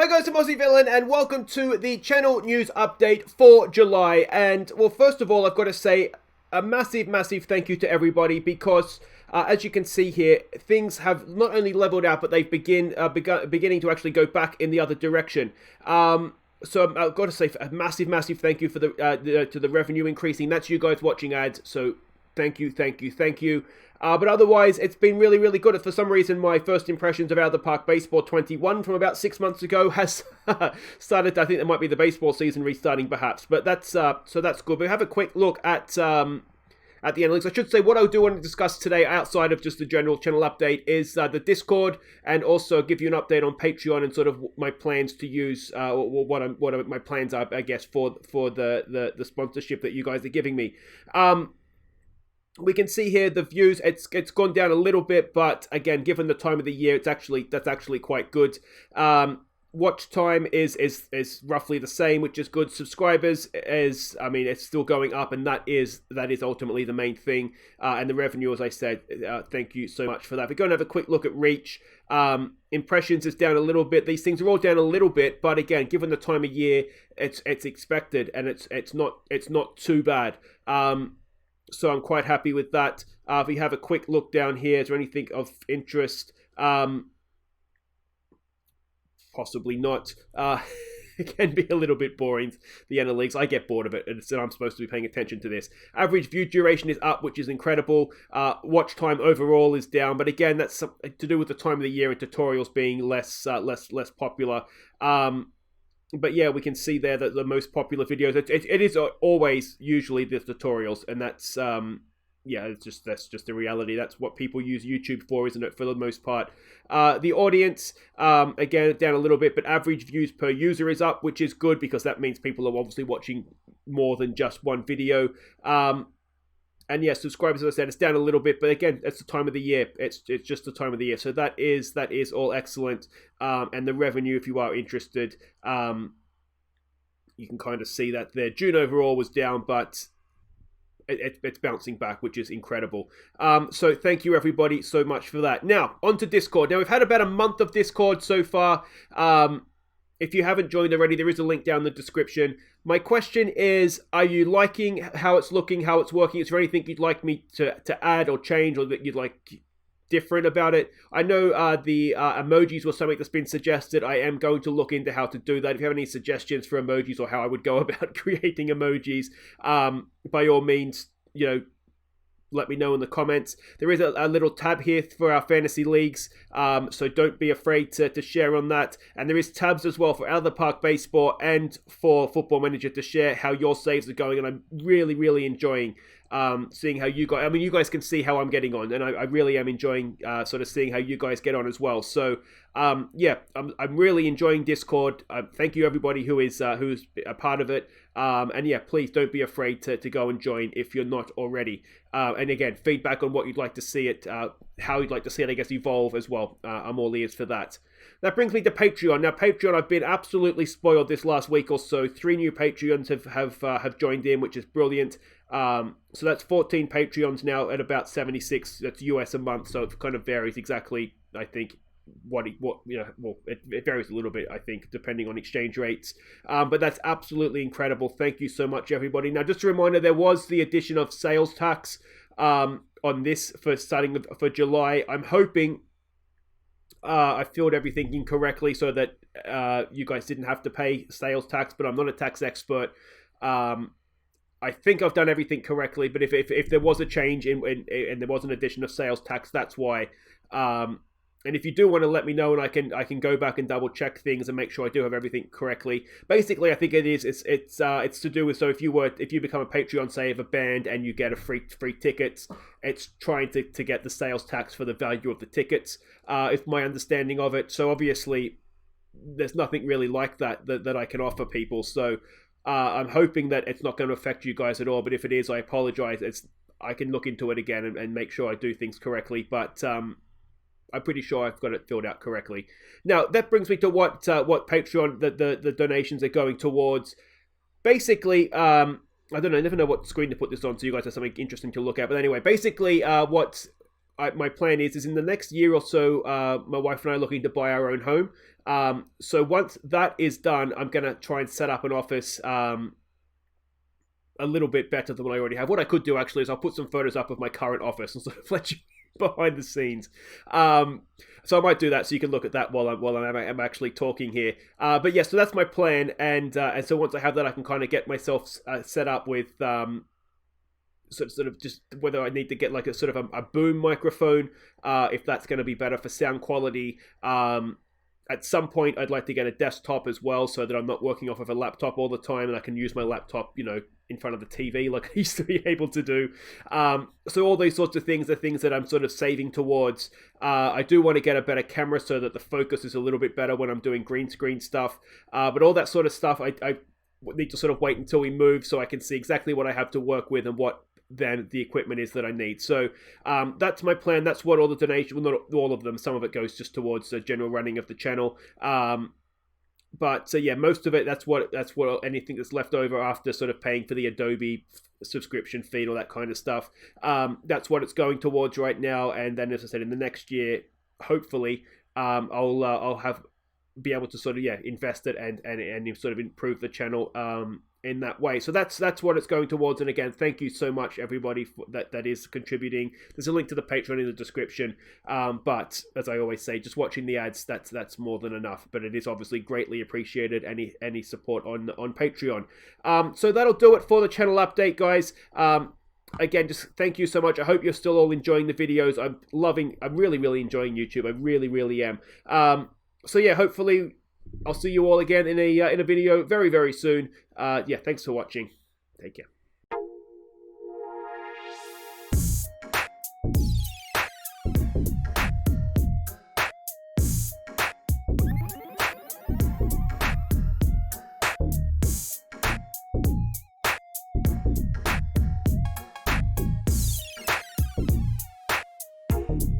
Hi guys, I'm Aussie Villain and welcome to the channel news update for July. And well, first of all, I've got to say a massive thank you to everybody because as you can see here, things have not only leveled out, but they've beginning to actually go back in the other direction. So I've got to say a massive thank you for to the revenue increasing. That's you guys watching ads, so thank you. But otherwise, it's been really good. For some reason, my first impressions of Out of the Park Baseball 21 from about 6 months ago has started. I think there might be the baseball season restarting, perhaps. But that's so that's good. We'll have a quick look at the analytics. I should say what I do want to discuss today, outside of just the general channel update, is the Discord, and also give you an update on Patreon and sort of my plans to use, what my plans are, I guess, for the sponsorship that you guys are giving me. We can see here the views. It's gone down a little bit, but again, given the time of the year, that's actually quite good. Watch time is roughly the same, which is good. Subscribers it's still going up, and that is ultimately the main thing. And the revenue, as I said, thank you so much for that. We're going to have a quick look at reach. Impressions is down a little bit. These things are all down a little bit, but again, given the time of year, it's expected, and it's not too bad. So I'm quite happy with that. If we have a quick look down here, is there anything of interest? Possibly not. It can be a little bit boring, the analytics. I get bored of it, and so I'm supposed to be paying attention to this. Average view duration is up, which is incredible. Watch time overall is down, but again, that's to do with the time of the year and tutorials being less popular. But yeah, we can see there that the most popular videos, it is always usually the tutorials, and that's that's just the reality. That's what people use YouTube for, isn't it, for the most part? The audience, again, down a little bit, but average views per user is up, which is good because that means people are obviously watching more than just one video. And yeah, subscribers, as I said, it's down a little bit, but again, it's the time of the year. It's just the time of the year. So that is all excellent. And the revenue, if you are interested, you can kind of see that there. June overall was down, but it's bouncing back, which is incredible. So thank you everybody so much for that. Now, on to Discord. Now, we've had about a month of Discord so far. If you haven't joined already, there is a link down in the description. My question is, are you liking how it's looking, how it's working? Is there anything you'd like me to add or change, or that you'd like different about it? I know the emojis was something that's been suggested. I am going to look into how to do that. If you have any suggestions for emojis or how I would go about creating emojis, by all means, let me know in the comments. There is a little tab here for our fantasy leagues, so don't be afraid to share on that. And there is tabs as well for Out of the Park Baseball and for Football Manager to share how your saves are going. And I'm really enjoying seeing how you guys, you guys can see how I'm getting on, and I really am enjoying sort of seeing how you guys get on as well. So yeah, I'm really enjoying Discord. Thank you everybody who's a part of it. And yeah, please don't be afraid to go and join if you're not already. And again, feedback on what you'd like to see it, how you'd like to see it, I guess, evolve as well. I'm all ears for that. That brings me to Patreon. Now, Patreon, I've been absolutely spoiled this last week or so. 3 new Patreons have joined in, which is brilliant. So that's 14 Patreons now at about 76. That's US a month, so it kind of varies exactly, I think, it varies a little bit, I think, depending on exchange rates. But that's absolutely incredible. Thank you so much, everybody. Now, just a reminder, there was the addition of sales tax on this for July. I'm hoping I filled everything in correctly so that you guys didn't have to pay sales tax, but I'm not a tax expert. I think I've done everything correctly, but if there was a change and there was an addition of sales tax, that's why. And if you do want to let me know, and I can go back and double check things and make sure I do have everything correctly. Basically, I think it's to do with, so if you become a Patreon, say, of a band and you get a free tickets, it's trying to get the sales tax for the value of the tickets. Is my understanding of it. So obviously, there's nothing really like that I can offer people. So I'm hoping that it's not going to affect you guys at all. But if it is, I apologize. I can look into it again and make sure I do things correctly. But I'm pretty sure I've got it filled out correctly. Now, that brings me to what Patreon, the donations are going towards. Basically, I don't know, I never know what screen to put this on, so you guys have something interesting to look at. But anyway, basically, what my plan is in the next year or so, my wife and I are looking to buy our own home. So once that is done, I'm going to try and set up an office a little bit better than what I already have. What I could do actually is I'll put some photos up of my current office and sort of let you behind the scenes. So I might do that so you can look at that while I'm actually talking here. But yeah, so that's my plan, and so once I have that, I can kind of get myself set up with sort of just whether I need to get like a sort of a boom microphone, if that's going to be better for sound quality. At some point, I'd like to get a desktop as well, so that I'm not working off of a laptop all the time, and I can use my laptop, in front of the TV like I used to be able to do. So all these sorts of things are things that I'm sort of saving towards. I do want to get a better camera so that the focus is a little bit better when I'm doing green screen stuff. But all that sort of stuff, I need to sort of wait until we move so I can see exactly what I have to work with and what then the equipment is that I need. So that's my plan. That's what all the donation, well, not all of them, some of it goes just towards the general running of the channel. But so yeah, most of it, that's what anything that's left over after sort of paying for the Adobe subscription fee, all that kind of stuff. That's what it's going towards right now. And then, as I said, in the next year, hopefully, I'll be able to sort of invest it and sort of improve the channel in that way. So that's what it's going towards. And again, thank you so much everybody that is contributing. There's a link to the Patreon in the description. But as I always say, just watching the ads, that's more than enough. But it is obviously greatly appreciated, any support on Patreon. So that'll do it for the channel update, guys. Again, just thank you so much. I hope you're still all enjoying the videos. I'm really, really enjoying YouTube. I really, really am. So yeah, hopefully I'll see you all again in a video very, very soon. Yeah, thanks for watching. Take care.